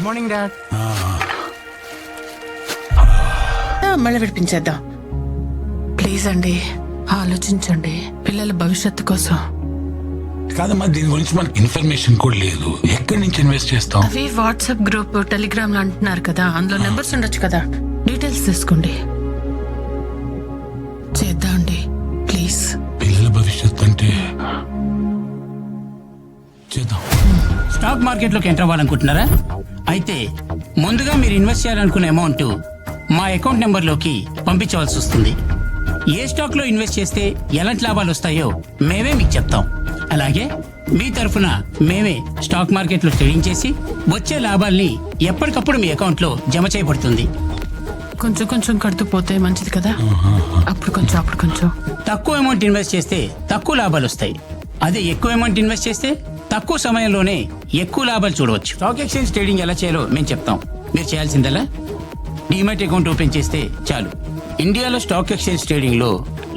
Morning dad. మళ్ళీ విడిపించేద్దాం. Please అండి, ఆలోచించండి పిల్లల భవిష్యత్తు కోసం. కాదమ్మా, దీని గురించి మనకి ఇన్ఫర్మేషన్ కూడా లేదు. ఎక్కడి నుంచి ఇన్వెస్ట్ చేస్తాం? అవి వాట్సాప్ గ్రూప్, టెలిగ్రామ్ లో అంటున్నారు కదా, అందులో నెంబర్స్ ఉండొచ్చు కదా, డీటెయిల్స్ తీసుకోండి. చేద్దామండి ప్లీజ్. పిల్లల భవిష్యత్తు అంటే చేద్దాం. స్టాక్ మార్కెట్ లోకి ఎంటర్ అవ్వాలనుకుంటున్నారా? అయితే ముందుగా మీరు ఇన్వెస్ట్ చేయాలనుకునే అమౌంట్ మా అకౌంట్ నెంబర్ లోకి పంపించవలసి వస్తుంది. ఏ స్టాక్ లో ఇన్వెస్ట్ చేస్తే ఎలాంటి లాభాలు వస్తాయో మేమే మీకు చెప్తాం. అలాగే మీ తరఫున మేమే స్టాక్ మార్కెట్ లో ట్రేడింగ్ చేసి వచ్చే లాభాల్ని ఎప్పటికప్పుడు మీ అకౌంట్ లో జమ చేయబడుతుంది. కొంచెం కొంచెం కడుతూ పోతే మంచిది కదా, అప్పుడు కొంచెం అప్పుడు కొంచెం. తక్కువ అమౌంట్ ఇన్వెస్ట్ చేస్తే తక్కువ లాభాలు వస్తాయి. అదే ఎక్కువ అమౌంట్ ఇన్వెస్ట్ చేస్తే తక్కువ సమయంలోనే ఎక్కువ లాభాలు చూడవచ్చు. స్టాక్ ఎక్స్చేంజ్ ట్రేడింగ్ ఎలా చేయాలో మేము చెప్తాం. మీరు చేయాల్సిందలా డీమ్యాట్ అకౌంట్ ఓపెన్ చేస్తే చాలు. ఇండియాలో స్టాక్ ఎక్స్చేంజ్ ట్రేడింగ్ లో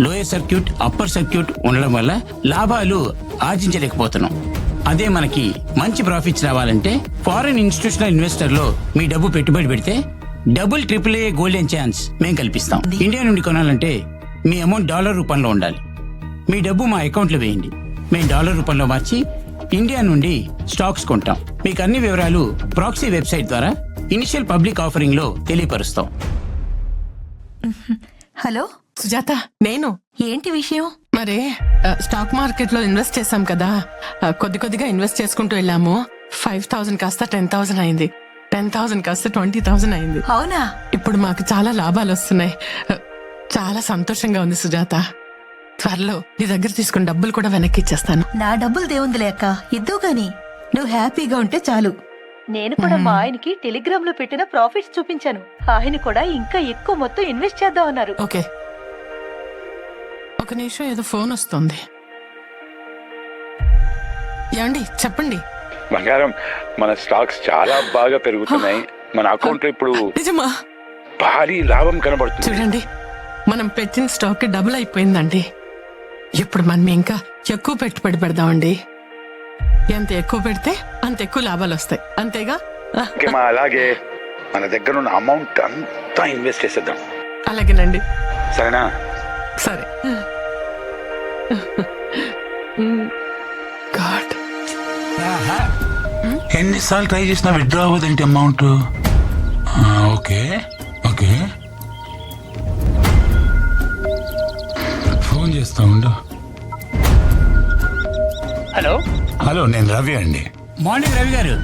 లోయర్ సర్క్యూట్, అప్పర్ సర్క్యూట్ ఉండడం వల్ల లాభాలు ఆర్జించలేకపోతున్నాం. అదే మనకి మంచి ప్రాఫిట్స్ రావాలంటే ఫారెన్ ఇన్స్టిట్యూషనల్ ఇన్వెస్టర్ లో మీ డబ్బు పెట్టుబడి పెడితే డబుల్ AAA గోల్డెన్ ఛాన్స్ మేము కల్పిస్తాం. ఇండియా నుండి కొనాలంటే మీ అమౌంట్ డాలర్ రూపంలో ఉండాలి. మీ డబ్బు మా అకౌంట్ లో వేయండి, మేము డాలర్ రూపంలో మార్చి ఇండియా నుండి స్టాక్స్ కొంటాం. మీకు అన్ని వివరాలు ప్రాక్సీ వెబ్సైట్ ద్వారా ఇనిషియల్ పబ్లిక్ ఆఫరింగ్ లో తెలియపరుస్తాం. హలో సుజాత, నేను. ఏంటి విషయం? మరి స్టాక్ మార్కెట్ లో ఇన్వెస్ట్ చేసాం కదా, కొద్ది కొద్దిగా ఇన్వెస్ట్ చేసుకుంటూ వెళ్ళాము. 5,000 కాస్త 10,000 అయింది, 10,000 కాస్త 20,000 అయింది. అవునా? ఇప్పుడు మాకు చాలా లాభాలు వస్తున్నాయి. చాలా సంతోషంగా ఉంది సుజాత. త్వరలో నీ దగ్గర తీసుకున్న డబ్బులు కూడా వెనక్కి ఇచ్చేస్తాను. నా డబ్బులు దేవుందిలే అక్క, ఇద్దు గాని నువ్వు హ్యాపీగా ఉంటే చాలు. నేను కూడా మా ఆయనకి టెలిగ్రామ్ లో పెట్టిన ప్రాఫిట్స్ చూపించాను. ఆయన కూడా ఇంకా ఎక్కువ మొత్తం ఇన్వెస్ట్ చేద్దాం అన్నారు. ఓకే, ఒక నిమిషం, ఏదో ఫోన్ వస్తుంది. ఏమండి చెప్పండి. బంగారం, మన స్టాక్స్ చాలా బాగా పెరుగుతున్నాయి. మన అకౌంట్ లో ఇప్పుడు నిజమా? భారీ లాభం కనబడుతుంది. చూడండి, మనం పెట్టిన స్టాక్ డబుల్ అయిపోయిందండి. ఇప్పుడు మనం ఇంకా ఎక్కువ పెట్టుబడి పెడదామండి. ఎంత ఎక్కువ పెడితే అంత ఎక్కువ లాభాలు వస్తాయి, అంతేగా? అలాగే మన దగ్గర ఉన్న అమౌంట్ అంతా ఇన్వెస్ట్ చేసేద్దాం. అలాగేనండి. సరేనా? సరే. గాడ్, ఎన్నిసార్లు ట్రై చేసినా విత్డ్రా అవ్వదేంటి అమౌంట్? ఓకే ఓకే, ఫోన్ చేస్తా ఉండు. హలో హలో, నేను రవి అండి. మార్నింగ్ రవి గారు.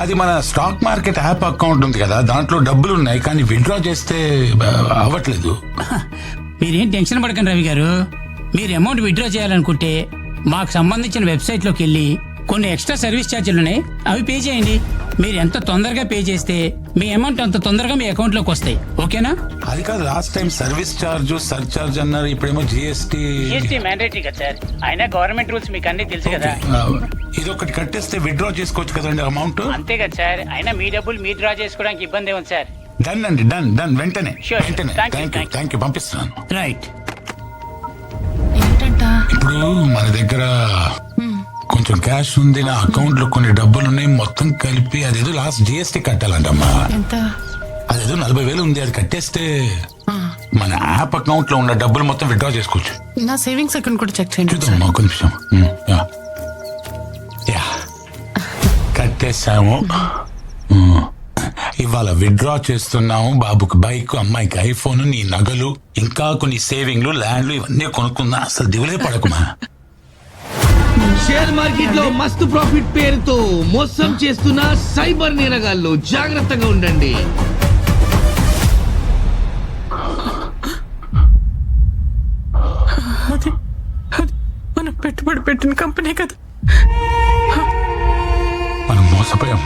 అది మన స్టాక్ మార్కెట్ యాప్ అకౌంట్ ఉంది కదా, దాంట్లో డబ్బులు ఉన్నాయి, కానీ విత్డ్రా చేస్తే అవ్వట్లేదు. మీరేం టెన్షన్ పడకండి రవి గారు. మీరు అమౌంట్ విత్డ్రా చేయాలనుకుంటే మాకు సంబంధించిన వెబ్సైట్ లోకి వెళ్ళి కొన్ని ఎక్స్ట్రా సర్వీస్ ఛార్జీలు ఉన్నాయి, అవి పే చేయండి. మీరు ఎంత తొందరగా పే చేస్తే మీ అమౌంట్ అంత తొందరగా మీ అకౌంట్ లోకి వస్తాయి. ఓకేనా? అది కాదు, last time service charge, surcharge అన్నారు, ఇప్పుడేమో జిఎస్టీ మ్యాండేటరీ కదా సార్. అయినా గవర్నమెంట్ రూల్స్ మీకు అన్ని తెలుసు కదా. ఇది ఒకటి కట్టేస్తే విత్డ్రా చేసుకోవచ్చు కదండి అమౌంట్. అంతే కదా సార్. అయినా మీ డబ్బులు మీరు డ్రా చేసుకోవడానికి ఇబ్బంది ఉంది సార్. డన్ అండి, డన్ డన్, వెంటనే Sure, వెంటనే. thank you, థ్యాంక్ యూ, పంపిస్తున్నాను. రైట్. ఏంటంట? ఇప్పుడు మన దగ్గర కొంచెం క్యాష్ ఉంది, నా అకౌంట్ లో కొన్ని డబ్బులు ఉన్నాయి, మొత్తం కలిపి అదేదో లాస్ట్ జిఎస్టీ కట్టాలంటమ్మా. ఎంత? అదేదో 40,000 ఉంది, అది కట్టేస్తే మన యాప్ అకౌంట్ లో ఉన్న డబ్బులు మొత్తం విత్డ్రా చేసుకోవచ్చు. నా సేవింగ్స్ అకౌంట్ కూడా చెక్ చేయండి. చూద్దాం, ఒక నిమిషం. యా, కట్టేసాము. ఇవాళ విత్డ్రా చేస్తున్నాము. బాబుకి బైక్, అమ్మాయికి ఐఫోన్, నీ నగలు, ఇంకా కొన్ని సేవింగ్లు, ల్యాండ్లు ఇవన్నీ కొనుక్కుందా. అసలు దిగులే పడకుమా. షేర్ మార్కెట్ లో మస్తు ప్రాఫిట్ పేరుతో మోసం చేస్తున్న సైబర్ నేరగాళ్ళు, జాగ్రత్తగా ఉండండి. అది మనం పెట్టుబడి పెట్టిన కంపెనీ కదా. మనం మోసపోయాం.